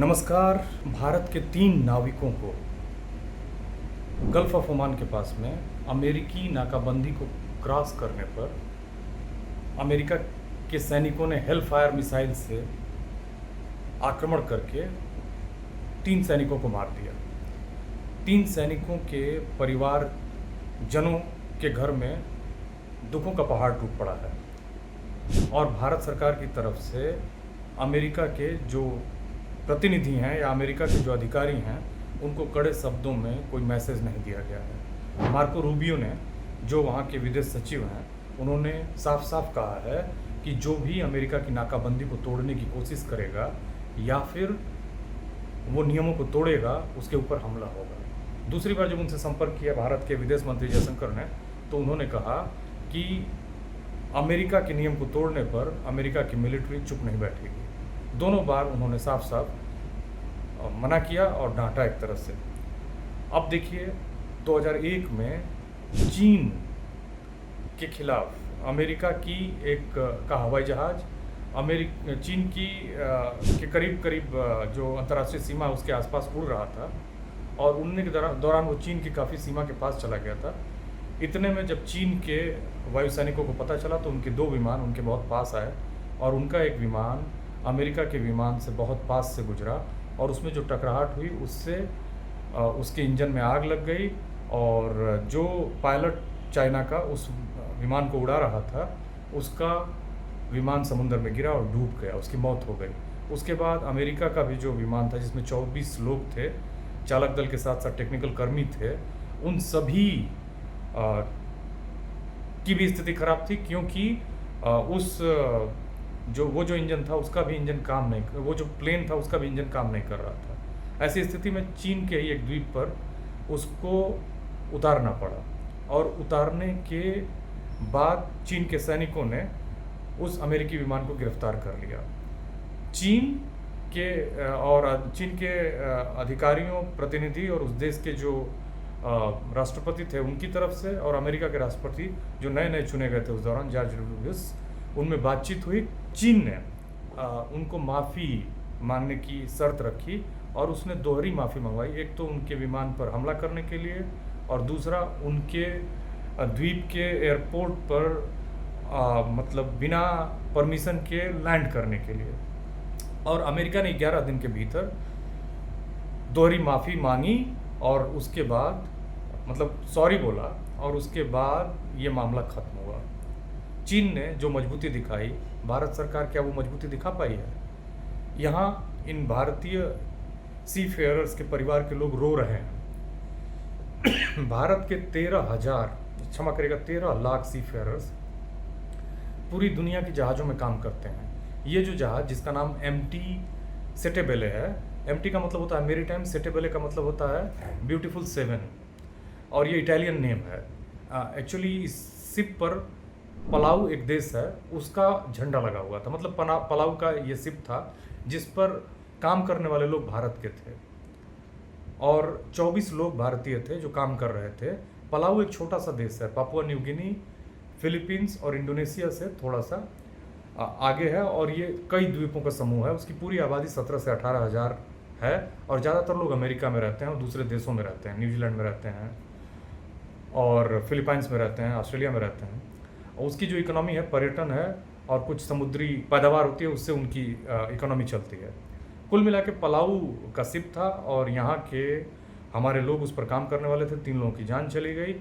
नमस्कार। भारत के 3 नाविकों को गल्फ ऑफ ओमान के पास में अमेरिकी नाकाबंदी को क्रॉस करने पर अमेरिका के सैनिकों ने हेल फायर मिसाइल से आक्रमण करके 3 सैनिकों को मार दिया। 3 सैनिकों के परिवार जनों के घर में दुखों का पहाड़ टूट पड़ा है और भारत सरकार की तरफ से अमेरिका के जो प्रतिनिधि हैं या अमेरिका के जो अधिकारी हैं उनको कड़े शब्दों में कोई मैसेज नहीं दिया गया है। मार्को रूबियो ने, जो वहाँ के विदेश सचिव हैं, उन्होंने साफ साफ कहा है कि जो भी अमेरिका की नाकाबंदी को तोड़ने की कोशिश करेगा या फिर वो नियमों को तोड़ेगा, उसके ऊपर हमला होगा। दूसरी बार जब उनसे संपर्क किया भारत के विदेश मंत्री जयशंकर ने, तो उन्होंने कहा कि अमेरिका के नियम को तोड़ने पर अमेरिका की मिलिट्री चुप नहीं बैठेगी। दोनों बार उन्होंने साफ साफ मना किया और डांटा एक तरह से। अब देखिए 2001 में चीन के खिलाफ अमेरिका की का हवाई जहाज़ चीन की के करीब जो अंतर्राष्ट्रीय सीमा है उसके आसपास उड़ रहा था और उड़ने के दौरान वो चीन की काफ़ी सीमा के पास चला गया था। इतने में जब चीन के वायुसैनिकों को पता चला तो उनके 2 विमान उनके बहुत पास आए और उनका एक विमान अमेरिका के विमान से बहुत पास से गुजरा और उसमें जो टकराहट हुई उससे उसके इंजन में आग लग गई और जो पायलट चाइना का उस विमान को उड़ा रहा था उसका विमान समुद्र में गिरा और डूब गया, उसकी मौत हो गई। उसके बाद अमेरिका का भी जो विमान था जिसमें 24 लोग थे, चालक दल के साथ साथ टेक्निकल कर्मी थे, उन सभी की भी स्थिति खराब थी क्योंकि वो जो इंजन था उसका भी इंजन काम नहीं, वो जो प्लेन था उसका भी इंजन काम नहीं कर रहा था। ऐसी स्थिति में चीन के ही एक द्वीप पर उसको उतारना पड़ा और उतारने के बाद चीन के सैनिकों ने उस अमेरिकी विमान को गिरफ्तार कर लिया। चीन के अधिकारियों, प्रतिनिधि और उस देश के जो राष्ट्रपति थे उनकी तरफ से और अमेरिका के राष्ट्रपति जो नए नए चुने गए थे उस दौरान, जॉर्ज डब्ल्यू बुश, उनमें बातचीत हुई। चीन ने उनको माफ़ी मांगने की शर्त रखी और उसने दोहरी माफ़ी मंगवाई। एक तो उनके विमान पर हमला करने के लिए और दूसरा उनके द्वीप के एयरपोर्ट पर मतलब बिना परमिशन के लैंड करने के लिए। और अमेरिका ने 11 दिन के भीतर दोहरी माफ़ी मांगी और उसके बाद मतलब सॉरी बोला और उसके बाद ये मामला ख़त्म हुआ। चीन ने जो मजबूती दिखाई, भारत सरकार क्या वो मजबूती दिखा पाई है? यहाँ इन भारतीय सी फेयरर्स के परिवार के लोग रो रहे हैं। भारत के 13 लाख सी फेयरर्स पूरी दुनिया की जहाज़ों में काम करते हैं। ये जो जहाज़ जिसका नाम MT सेटेबेले है, MT का मतलब होता है मैरीटाइम, सेटेबेले का मतलब होता है ब्यूटीफुल 7 और ये इटालियन नेम है। एक्चुअली इस शिप पर पलाऊ एक देश है उसका झंडा लगा हुआ था, मतलब पलाऊ का ये शिप था जिस पर काम करने वाले लोग भारत के थे और 24 लोग भारतीय थे जो काम कर रहे थे। पलाऊ एक छोटा सा देश है, पापुआ न्यू गिनी, फिलीपींस और इंडोनेशिया से थोड़ा सा आगे है और ये कई द्वीपों का समूह है। उसकी पूरी आबादी 17 से 18 हज़ार है और ज़्यादातर लोग अमेरिका में रहते हैं और दूसरे देशों में रहते हैं, न्यूजीलैंड में रहते हैं और फिलीपाइंस में रहते हैं, ऑस्ट्रेलिया में रहते हैं। और उसकी जो इकोनॉमी है पर्यटन है और कुछ समुद्री पैदावार होती है, उससे उनकी इकोनॉमी चलती है। कुल मिला के पलाऊ का शिप था और यहाँ के हमारे लोग उस पर काम करने वाले थे। 3 लोगों की जान चली गई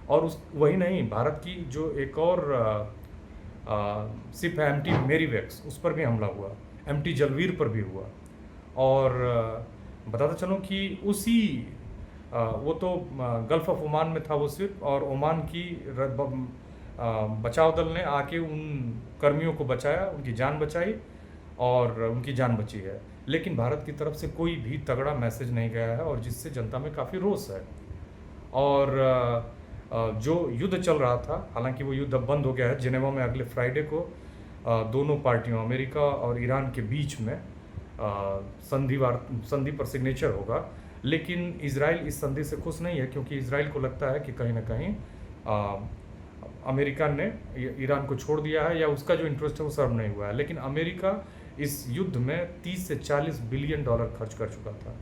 और वही नहीं, भारत की जो एक और शिप है MT मेरीवेक्स, उस पर भी हमला हुआ, MT जलवीर पर भी हुआ। और बताता चलूँ कि वो तो गल्फ ऑफ ओमान में था वो शिप और ओमान की बचाव दल ने आके उन कर्मियों को बचाया, उनकी जान बचाई और उनकी जान बची है। लेकिन भारत की तरफ से कोई भी तगड़ा मैसेज नहीं गया है और जिससे जनता में काफ़ी रोष है। और जो युद्ध चल रहा था, हालांकि वो युद्ध अब बंद हो गया है। जिनेवा में अगले फ्राइडे को दोनों पार्टियों अमेरिका और ईरान के बीच में संधि पर सिग्नेचर होगा। लेकिन इजराइल इस संधि से खुश नहीं है क्योंकि इजराइल को लगता है कि कहीं ना कहीं अमेरिका ने ईरान को छोड़ दिया है या उसका जो इंटरेस्ट है वो सर्व नहीं हुआ है। लेकिन अमेरिका इस युद्ध में 30 से 40 बिलियन डॉलर खर्च कर चुका था।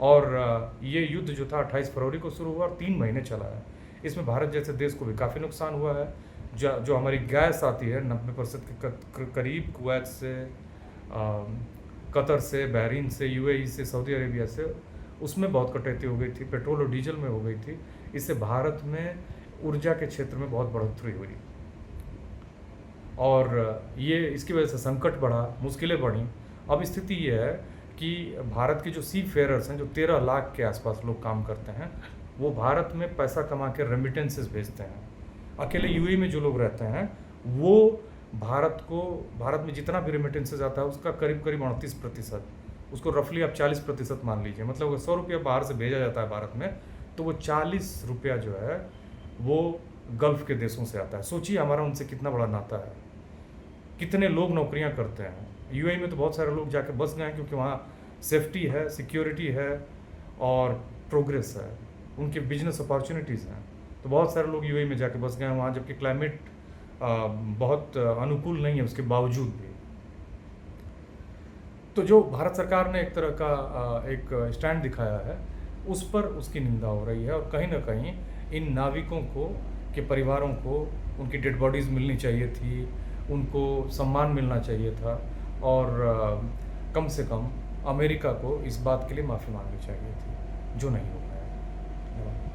और ये युद्ध जो था 28 फरवरी को शुरू हुआ और 3 महीने चला है। इसमें भारत जैसे देश को भी काफ़ी नुकसान हुआ है। जो हमारी गैस आती है 90% के करीब कुवैत से, कतर से, बहरीन से, यूएई से, सऊदी अरेबिया से, उसमें बहुत कटौती हो गई थी। पेट्रोल और डीजल में हो गई थी। इससे भारत में ऊर्जा के क्षेत्र में बहुत बढ़ोतरी हुई और ये इसकी वजह से संकट बढ़ा, मुश्किलें बढ़ी। अब स्थिति ये है कि भारत के जो सी फेयरर्स हैं, जो 13 लाख के आसपास लोग काम करते हैं, वो भारत में पैसा कमा के रेमिटेंसेस भेजते हैं। अकेले यूएई में जो लोग रहते हैं वो भारत में जितना भी रेमिटेंसेस आता है उसका करीब करीब 38%, उसको रफली आप 40% मान लीजिए। मतलब अगर 100 रुपया बाहर से भेजा जाता है भारत में, तो वो 40 रुपया जो है वो गल्फ़ के देशों से आता है। सोचिए हमारा उनसे कितना बड़ा नाता है, कितने लोग नौकरियां करते हैं। यूएई में तो बहुत सारे लोग जाके बस गए हैं क्योंकि वहाँ सेफ्टी है, सिक्योरिटी है और प्रोग्रेस है, उनके बिजनेस अपॉर्चुनिटीज़ हैं। तो बहुत सारे लोग यूएई में जाके बस गए हैं वहाँ, जबकि क्लाइमेट बहुत अनुकूल नहीं है उसके बावजूद भी। तो जो भारत सरकार ने एक तरह का एक स्टैंड दिखाया है, उस पर उसकी निंदा हो रही है। और कहीं ना कहीं इन नाविकों को के परिवारों को उनकी डेड बॉडीज़ मिलनी चाहिए थी, उनको सम्मान मिलना चाहिए था और कम से कम अमेरिका को इस बात के लिए माफ़ी मांगनी चाहिए थी, जो नहीं हो पाया।